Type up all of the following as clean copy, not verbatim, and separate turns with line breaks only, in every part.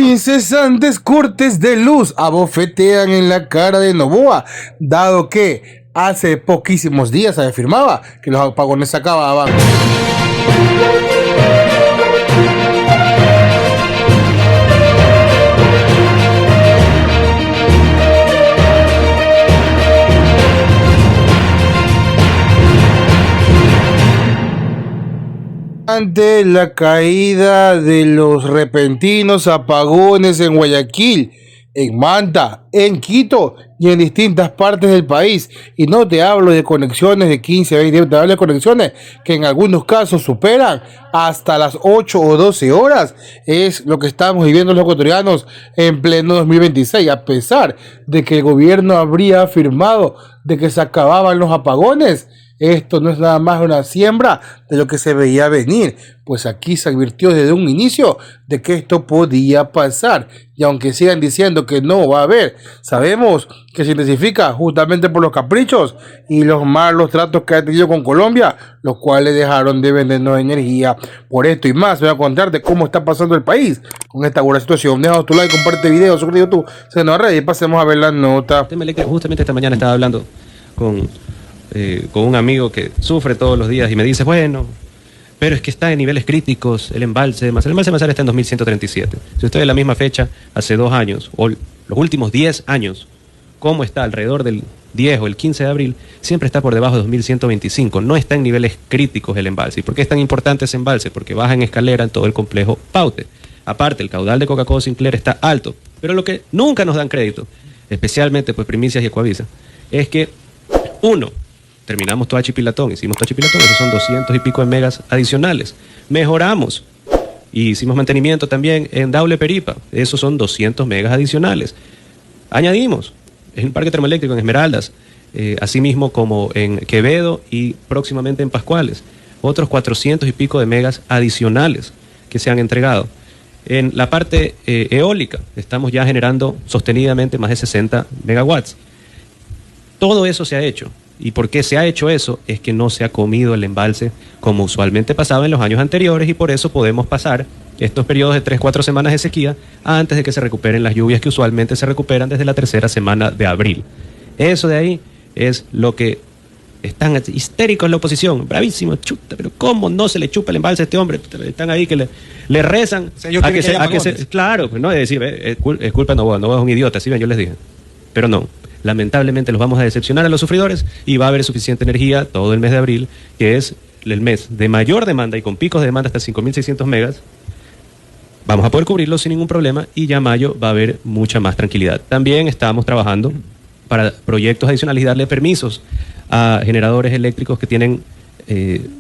Incesantes cortes de luz abofetean en la cara de Noboa, dado que hace poquísimos días se afirmaba que los apagones se acababan. Ante la caída de los repentinos apagones en Guayaquil, en Manta, en Quito y en distintas partes del país, y no te hablo de conexiones de 15 a 20, te hablo de conexiones que en algunos casos superan hasta las 8 o 12 horas, es lo que estamos viviendo los ecuatorianos en pleno 2026, a pesar de que el gobierno habría afirmado de que se acababan los apagones. Esto no es nada más una siembra de lo que se veía venir, pues aquí se advirtió desde un inicio de que esto podía pasar, y aunque sigan diciendo que no va a haber, sabemos que se intensifica justamente por los caprichos y los malos tratos que ha tenido con Colombia, los cuales dejaron de vendernos energía. Por esto y más, voy a contarte cómo está pasando el país con esta buena situación. Deja tu like, comparte video, suscríbete a YouTube, se nos red y pasemos a ver la nota.
Justamente esta mañana estaba hablando con un amigo que sufre todos los días y me dice, bueno, pero es que está en niveles críticos el embalse de Masal está en 2137. Si usted ve la misma fecha, hace 2 años, o los últimos 10 años, cómo está alrededor del 10 o el 15 de abril, siempre está por debajo de 2125, no está en niveles críticos el embalse. ¿Y por qué es tan importante ese embalse? Porque baja en escalera en todo el complejo Paute. Aparte, el caudal de Coca-Cola Sinclair está alto, pero lo que nunca nos dan crédito, especialmente pues Primicias y Ecuavisa, es que, uno, terminamos Toachi Pilatón, hicimos Toachi Pilatón, esos son 200 y pico de megas adicionales. Mejoramos y hicimos mantenimiento también en Daule Peripa, esos son 200 megas adicionales. Añadimos en el parque termoeléctrico en Esmeraldas, asimismo como en Quevedo y próximamente en Pascuales, otros 400 y pico de megas adicionales que se han entregado. En la parte eólica estamos ya generando sostenidamente más de 60 megawatts. Todo eso se ha hecho. ¿Y por qué se ha hecho eso? Es que no se ha comido el embalse como usualmente pasaba en los años anteriores, y por eso podemos pasar estos periodos de 3-4 semanas de sequía antes de que se recuperen las lluvias que usualmente se recuperan desde la 3ª semana de abril. Eso de ahí es lo que están histéricos en la oposición. Bravísimo, chuta, pero ¿cómo no se le chupa el embalse a este hombre? Están ahí que le rezan a que se... Claro, pues no, es decir, es culpa de Noboa es un idiota, ¿sí ven? Yo les dije. Pero no. Lamentablemente los vamos a decepcionar a los sufridores y va a haber suficiente energía todo el mes de abril, que es el mes de mayor demanda y con picos de demanda hasta 5.600 megas. Vamos a poder cubrirlo sin ningún problema y ya mayo va a haber mucha más tranquilidad. También estamos trabajando para proyectos adicionales y darle permisos a generadores eléctricos que tienen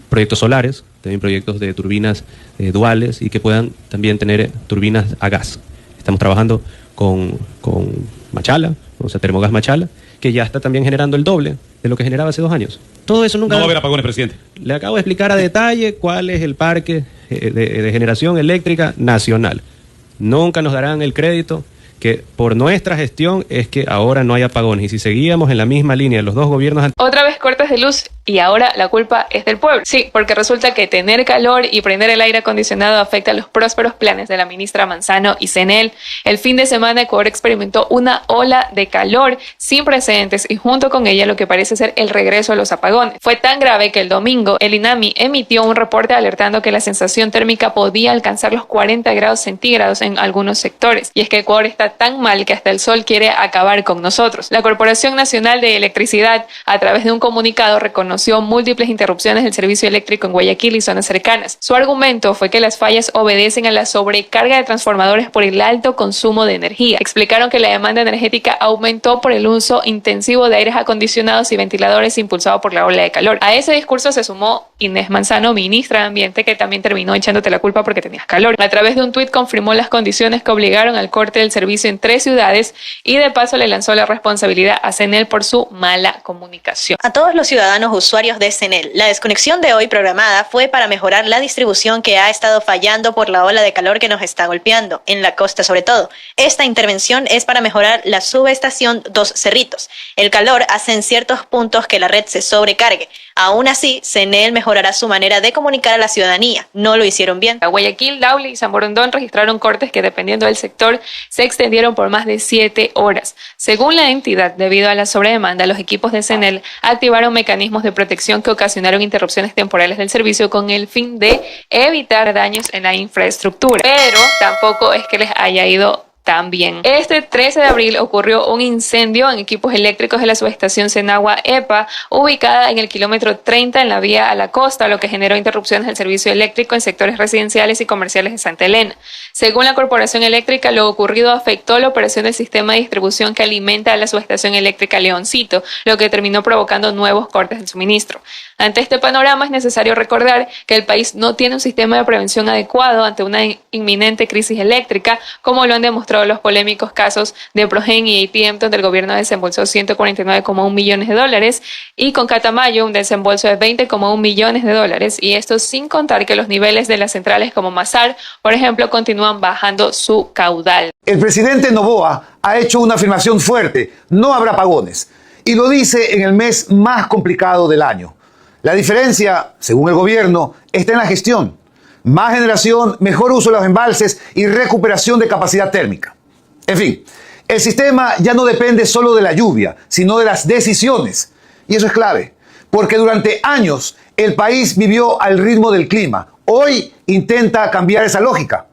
proyectos solares, también proyectos de turbinas duales y que puedan también tener turbinas a gas. Estamos trabajando con Machala, o sea, Termogas Machala, que ya está también generando el doble de lo que generaba hace 2 años. Todo eso nunca...
No va a haber apagones, presidente.
Le acabo de explicar a detalle cuál es el parque de generación eléctrica nacional. Nunca nos darán el crédito que por nuestra gestión es que ahora no hay apagones. Y si seguíamos en la misma línea de los dos gobiernos...
Otra vez cortes de luz y ahora la culpa es del pueblo. Sí, porque resulta que tener calor y prender el aire acondicionado afecta a los prósperos planes de la ministra Manzano y CNEL. El fin de semana Ecuador experimentó una ola de calor sin precedentes y junto con ella lo que parece ser el regreso a los apagones. Fue tan grave que el domingo el INAMI emitió un reporte alertando que la sensación térmica podía alcanzar los 40 grados centígrados en algunos sectores. Y es que Ecuador está tan mal que hasta el sol quiere acabar con nosotros. La Corporación Nacional de Electricidad, a través de un comunicado, reconoció múltiples interrupciones del servicio eléctrico en Guayaquil y zonas cercanas. Su argumento fue que las fallas obedecen a la sobrecarga de transformadores por el alto consumo de energía. Explicaron que la demanda energética aumentó por el uso intensivo de aires acondicionados y ventiladores impulsado por la ola de calor. A ese discurso se sumó Inés Manzano, ministra de Ambiente, que también terminó echándote la culpa porque tenías calor. A través de un tuit confirmó las condiciones que obligaron al corte del servicio en 3 ciudades y de paso le lanzó la responsabilidad a CNEL por su mala comunicación.
A todos los ciudadanos usuarios de CNEL, la desconexión de hoy programada fue para mejorar la distribución que ha estado fallando por la ola de calor que nos está golpeando, en la costa sobre todo. Esta intervención es para mejorar la subestación Dos Cerritos. El calor hace en ciertos puntos que la red se sobrecargue. Aún así, CNEL mejorará su manera de comunicar a la ciudadanía. No lo hicieron bien.
Guayaquil, Daule y San Borondón registraron cortes que, dependiendo del sector, se extendieron por más de 7 horas. Según la entidad, debido a la sobredemanda, los equipos de CNEL activaron mecanismos de protección que ocasionaron interrupciones temporales del servicio con el fin de evitar daños en la infraestructura. Pero tampoco es que les haya ido también. Este 13 de abril ocurrió un incendio en equipos eléctricos de la subestación Senagua EPA, ubicada en el kilómetro 30 en la vía a la costa, lo que generó interrupciones del servicio eléctrico en sectores residenciales y comerciales de Santa Elena. Según la Corporación Eléctrica, lo ocurrido afectó la operación del sistema de distribución que alimenta a la subestación eléctrica Leoncito, lo que terminó provocando nuevos cortes del suministro. Ante este panorama, es necesario recordar que el país no tiene un sistema de prevención adecuado ante una inminente crisis eléctrica, como lo han demostrado los polémicos casos de Progen y APM, donde el gobierno desembolsó $149,1 millones y con Catamayo un desembolso de $20,1 millones, y esto sin contar que los niveles de las centrales como Masar, por ejemplo, continúan bajando su caudal.
El presidente Noboa ha hecho una afirmación fuerte: no habrá apagones, y lo dice en el mes más complicado del año. La diferencia, según el gobierno, está en la gestión. Más generación, mejor uso de los embalses y recuperación de capacidad térmica. En fin, el sistema ya no depende solo de la lluvia, sino de las decisiones. Y eso es clave, porque durante años el país vivió al ritmo del clima. Hoy intenta cambiar esa lógica.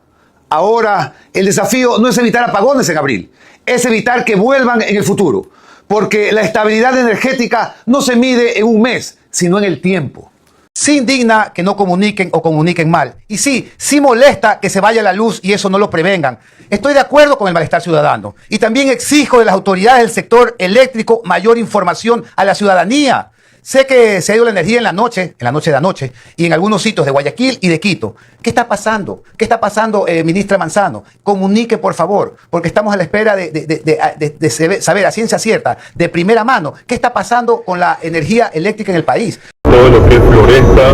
Ahora el desafío no es evitar apagones en abril, es evitar que vuelvan en el futuro, porque la estabilidad energética no se mide en un mes, sino en el tiempo.
Sí indigna que no comuniquen o comuniquen mal. Y sí molesta que se vaya la luz y eso no lo prevengan. Estoy de acuerdo con el malestar ciudadano. Y también exijo de las autoridades del sector eléctrico mayor información a la ciudadanía. Sé que se ha ido la energía en la noche de anoche, y en algunos sitios de Guayaquil y de Quito. ¿Qué está pasando? ¿Qué está pasando, ministra Manzano? Comunique, por favor, porque estamos a la espera de saber a ciencia cierta, de primera mano, qué está pasando con la energía eléctrica en el país.
Todo lo que es Floresta,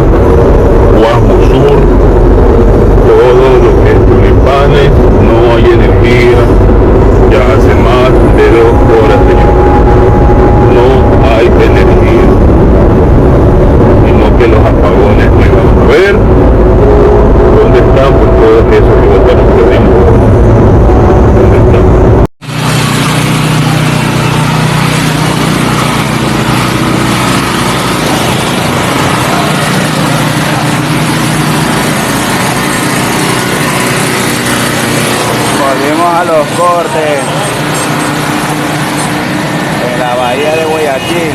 Guasmo Sur, todo lo que es Tulipanes, no hay energía, ya hace más de 2 horas, señor. No hay energía, y no que los apagones no iban a ver. ¿Dónde están pues todos esos que votaron por dentro? ¿Dónde están?
Volvimos a los cortes en la bahía de Guayaquil.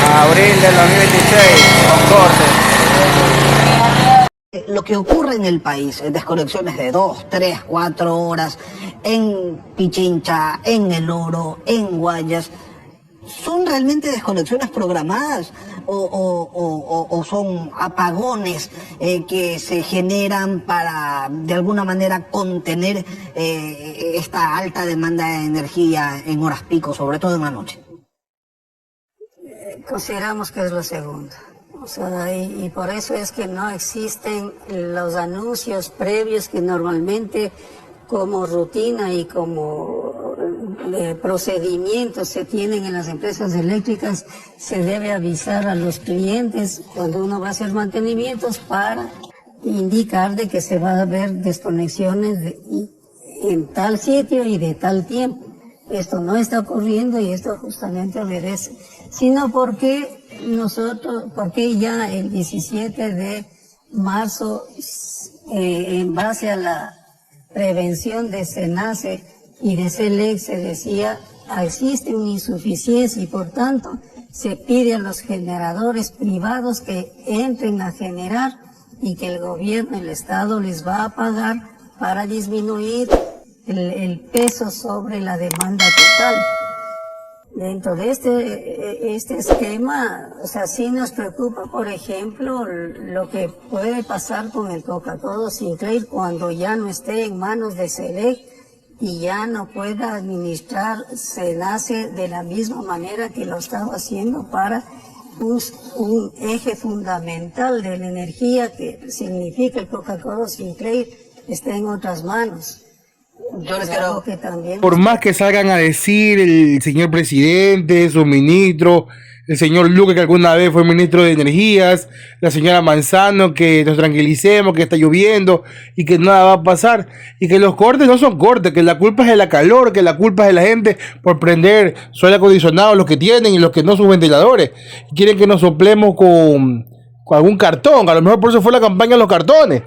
Abril del 2026, con cortes.
Lo que ocurre en el país, desconexiones de 2, 3, 4 horas, en Pichincha, en El Oro, en Guayas, ¿son realmente desconexiones programadas o son apagones que se generan para de alguna manera contener esta alta demanda de energía en horas pico, sobre todo en la noche?
Consideramos que es lo segundo. O sea, y por eso es que no existen los anuncios previos que normalmente como rutina y como procedimientos se tienen en las empresas eléctricas. Se debe avisar a los clientes cuando uno va a hacer mantenimientos para indicar de que se va a haber desconexiones en tal sitio y de tal tiempo. Esto no está ocurriendo y esto justamente obedece, sino porque ya el 17 de marzo, en base a la prevención de SENACE y de CELEC, se decía existe una insuficiencia y por tanto se pide a los generadores privados que entren a generar y que el gobierno, el Estado les va a pagar para disminuir el peso sobre la demanda total. Dentro de este esquema, o sea, sí nos preocupa, por ejemplo, lo que puede pasar con el Coca-Cola Sinclair cuando ya no esté en manos de CELEC y ya no pueda administrar SENACE de la misma manera que lo estaba haciendo para un eje fundamental de la energía que significa el Coca-Cola Sinclair esté en otras manos.
Yo les quiero... que también...
Por más que salgan a decir el señor presidente, su ministro, el señor Luque, que alguna vez fue ministro de Energías, la señora Manzano, que nos tranquilicemos, que está lloviendo y que nada va a pasar, y que los cortes no son cortes, que la culpa es de la calor, que la culpa es de la gente por prender su aire acondicionado, los que tienen y los que no, sus ventiladores. Quieren que nos soplemos con algún cartón, a lo mejor por eso fue la campaña de los cartones.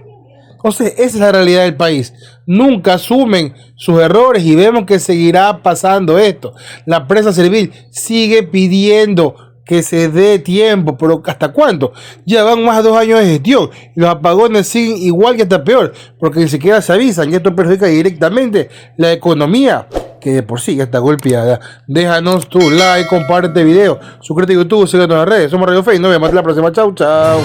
Entonces, esa es la realidad del país. Nunca asumen sus errores y vemos que seguirá pasando esto. La prensa servil sigue pidiendo que se dé tiempo, pero ¿hasta cuándo? Ya van más de 2 años de gestión y los apagones siguen igual que hasta peor, porque ni siquiera se avisan y esto perjudica directamente la economía, que de por sí ya está golpeada. Déjanos tu like, comparte el video, suscríbete a YouTube, síguenos en las redes. Somos Radio Fe y nos vemos la próxima. Chau, chau.